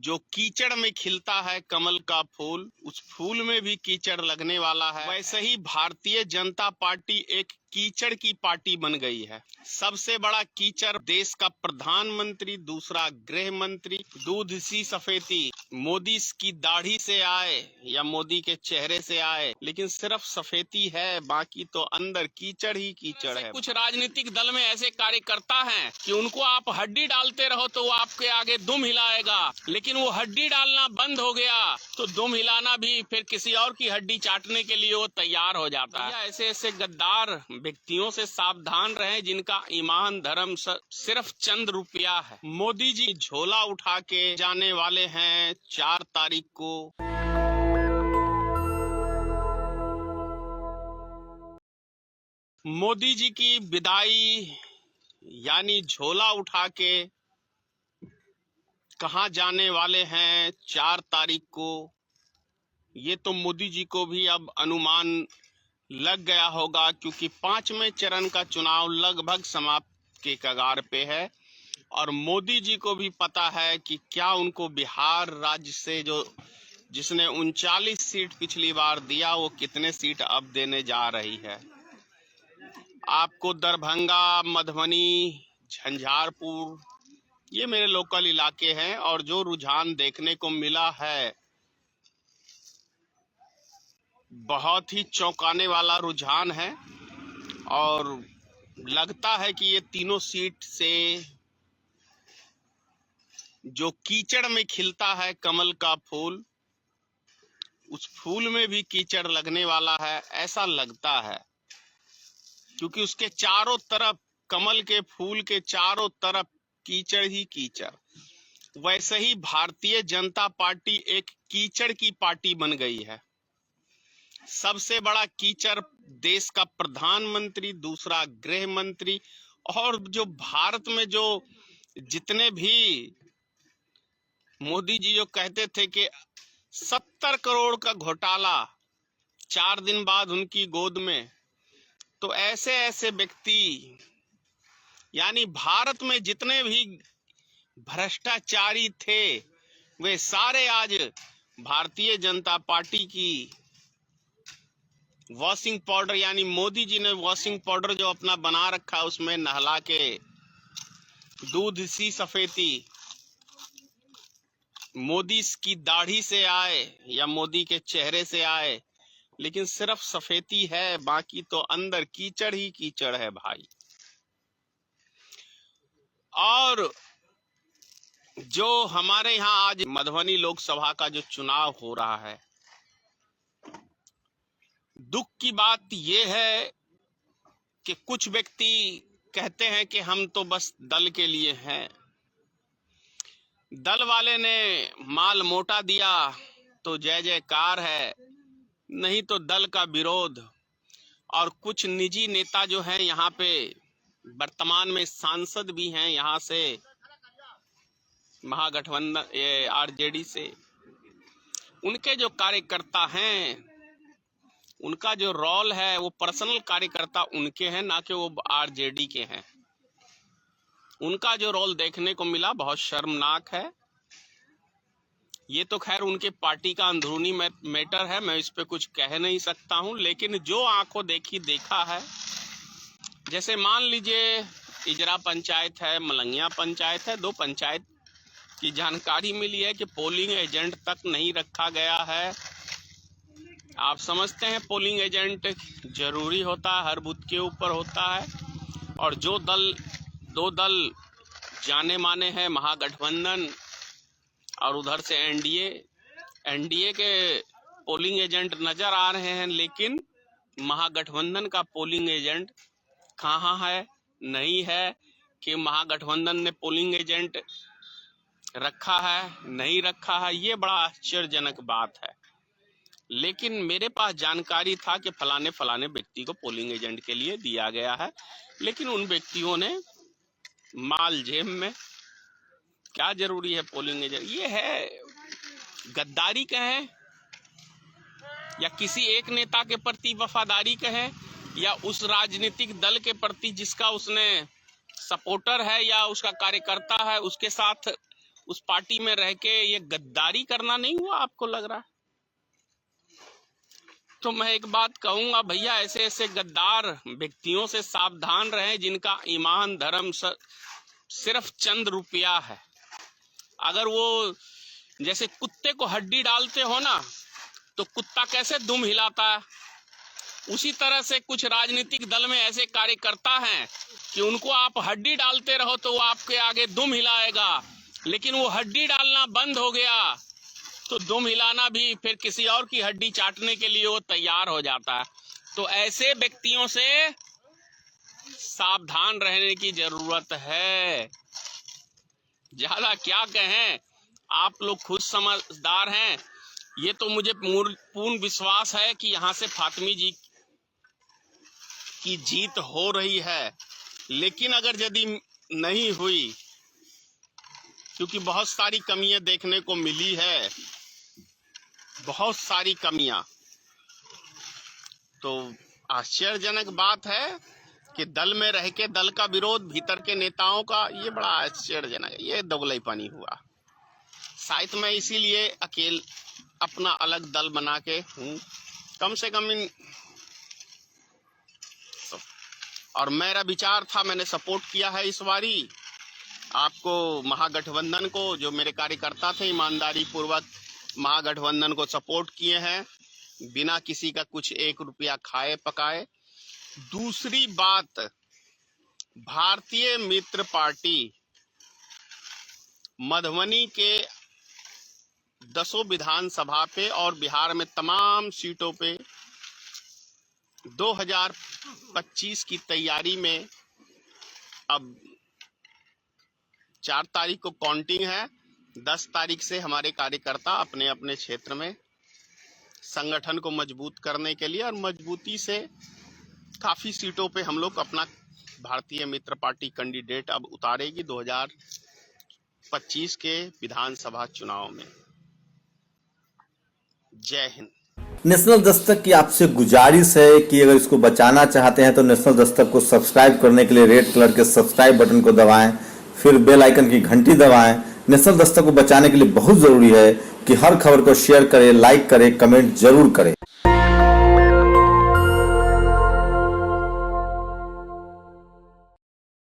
जो कीचड़ में खिलता है कमल का फूल, उस फूल में भी कीचड़ लगने वाला है। वैसे ही भारतीय जनता पार्टी एक कीचड़ की पार्टी बन गई है। सबसे बड़ा कीचड़ देश का प्रधानमंत्री, दूसरा गृह मंत्री। दूध सी सफेदी मोदी की दाढ़ी से आए या मोदी के चेहरे से आए, लेकिन सिर्फ सफेदी है, बाकी तो अंदर कीचड़ ही कीचड़ है। कुछ राजनीतिक दल में ऐसे कार्यकर्ता हैं कि उनको आप हड्डी डालते रहो तो वो आपके आगे दुम हिलाएगा, लेकिन वो हड्डी डालना बंद हो गया तो दुम हिलाना भी फिर किसी और की हड्डी चाटने के लिए वो तैयार हो जाता है। ऐसे ऐसे गद्दार व्यक्तियों से सावधान रहें जिनका ईमान धर्म सिर्फ चंद रुपया है। मोदी जी झोला उठा के जाने वाले हैं 4 तारीख को। मोदी जी की विदाई यानी झोला उठा के कहाँ जाने वाले हैं 4 तारीख को, ये तो मोदी जी को भी अब अनुमान लग गया होगा, क्योंकि 5वें चरण का चुनाव लगभग समाप्ति के कगार पे है और मोदी जी को भी पता है कि क्या उनको बिहार राज्य से जो जिसने 39 सीट पिछली बार दिया, वो कितने सीट अब देने जा रही है। आपको दरभंगा, मधुबनी, झंझारपुर ये मेरे लोकल इलाके हैं और जो रुझान देखने को मिला है बहुत ही चौंकाने वाला रुझान है और लगता है कि ये तीनों सीट से जो कीचड़ में खिलता है कमल का फूल, उस फूल में भी कीचड़ लगने वाला है, ऐसा लगता है, क्योंकि उसके चारों तरफ, कमल के फूल के चारों तरफ कीचड़ ही कीचड़। वैसे ही भारतीय जनता पार्टी एक कीचड़ की पार्टी बन गई है। सबसे बड़ा कीचड़ देश का प्रधानमंत्री, दूसरा गृह मंत्री, और जो भारत में जो जितने भी मोदी जी जो कहते थे कि 70 करोड़ का घोटाला 4 दिन बाद उनकी गोद में, तो ऐसे ऐसे व्यक्ति यानी भारत में जितने भी भ्रष्टाचारी थे वे सारे आज भारतीय जनता पार्टी की वॉशिंग पाउडर, यानी मोदी जी ने वॉशिंग पाउडर जो अपना बना रखा उसमें नहला के दूध सी सफेदी मोदी की दाढ़ी से आए या मोदी के चेहरे से आए, लेकिन सिर्फ सफेदी है, बाकी तो अंदर कीचड़ ही कीचड़ है भाई। और जो हमारे यहाँ आज मधुबनी लोकसभा का जो चुनाव हो रहा है, दुख की बात यह है कि कुछ व्यक्ति कहते हैं कि हम तो बस दल के लिए हैं, दल वाले ने माल मोटा दिया तो जय जयकार है, नहीं तो दल का विरोध। और कुछ निजी नेता जो हैं यहाँ पे वर्तमान में सांसद भी हैं यहाँ से महागठबंधन ये आरजेडी से, उनके जो कार्यकर्ता हैं उनका जो रोल है वो पर्सनल कार्यकर्ता उनके हैं, ना कि वो आरजेडी के हैं। उनका जो रोल देखने को मिला बहुत शर्मनाक है। ये तो खैर उनके पार्टी का अंदरूनी मैटर है, मैं इस पे कुछ कह नहीं सकता हूं, लेकिन जो आंखों देखी देखा है, जैसे मान लीजिए इजरा पंचायत है, मलंगिया पंचायत है, 2 पंचायत की जानकारी मिली है कि पोलिंग एजेंट तक नहीं रखा गया है। आप समझते हैं पोलिंग एजेंट जरूरी होता है, हर बूथ के ऊपर होता है। और जो 2 दल जाने माने हैं, महागठबंधन और उधर से एनडीए के पोलिंग एजेंट नजर आ रहे हैं, लेकिन महागठबंधन का पोलिंग एजेंट कहाँ है? नहीं है कि महागठबंधन ने पोलिंग एजेंट रखा है, नहीं रखा है, ये बड़ा आश्चर्यजनक बात है। लेकिन मेरे पास जानकारी था कि फलाने व्यक्ति को पोलिंग एजेंट के लिए दिया गया है, लेकिन उन व्यक्तियों ने माल जेब में। क्या जरूरी है पोलिंग एजेंट? ये है गद्दारी कहें या किसी एक नेता के प्रति वफादारी कहें या उस राजनीतिक दल के प्रति जिसका उसने सपोर्टर है या उसका कार्यकर्ता है उसके साथ उस पार्टी में रह के ये गद्दारी करना नहीं हुआ आपको लग रहा? तो मैं एक बात कहूंगा भैया, ऐसे ऐसे गद्दार व्यक्तियों से सावधान रहें जिनका ईमान धर्म सिर्फ चंद रुपया है। अगर वो जैसे कुत्ते को हड्डी डालते हो ना, तो कुत्ता कैसे दुम हिलाता है, उसी तरह से कुछ राजनीतिक दल में ऐसे कार्यकर्ता हैं कि उनको आप हड्डी डालते रहो तो वो आपके आगे दुम हिलाएगा, लेकिन वो हड्डी डालना बंद हो गया तो दुम हिलाना भी फिर किसी और की हड्डी चाटने के लिए वो तैयार हो जाता है। तो ऐसे व्यक्तियों से सावधान रहने की जरूरत है। ज्यादा क्या कहें, आप लोग खुद समझदार हैं। ये तो मुझे पूर्ण विश्वास है कि यहाँ से फातिमी जी की जीत हो रही है, लेकिन अगर यदि नहीं हुई, क्योंकि बहुत सारी कमियां देखने को मिली है, बहुत सारी कमियां, तो आश्चर्यजनक बात है कि दल में रह के दल का विरोध भीतर के नेताओं का, ये बड़ा आश्चर्यजनक है, ये दोगलाईपनी हुआ। शायद मैं इसीलिए अकेले अपना अलग दल बना के हूँ, कम से कम और मेरा विचार था, मैंने सपोर्ट किया है इस बारी आपको, महागठबंधन को, जो मेरे कार्यकर्ता थे ईमानदारी पूर्वक महागठबंधन को सपोर्ट किए हैं, बिना किसी का कुछ 1 रुपया खाए पकाए। दूसरी बात, भारतीय मित्र पार्टी मधुबनी के 10 विधानसभा पे और बिहार में तमाम सीटों पे 2025 की तैयारी में, अब 4 तारीख को काउंटिंग है, 10 तारीख से हमारे कार्यकर्ता अपने अपने क्षेत्र में संगठन को मजबूत करने के लिए और मजबूती से काफी सीटों पे हम लोग अपना भारतीय मित्र पार्टी कैंडिडेट अब उतारेगी 2025 के विधानसभा चुनाव में। जय हिंद। नेशनल दस्तक की आपसे गुजारिश है कि अगर इसको बचाना चाहते हैं तो नेशनल दस्तक को सब्सक्राइब करने के लिए रेड कलर के सब्सक्राइब बटन को दबाएं, फिर बेल आइकन की घंटी दबाएं। नेशनल दस्तक को बचाने के लिए बहुत जरूरी है कि हर खबर को शेयर करें, लाइक करें, कमेंट जरूर करें।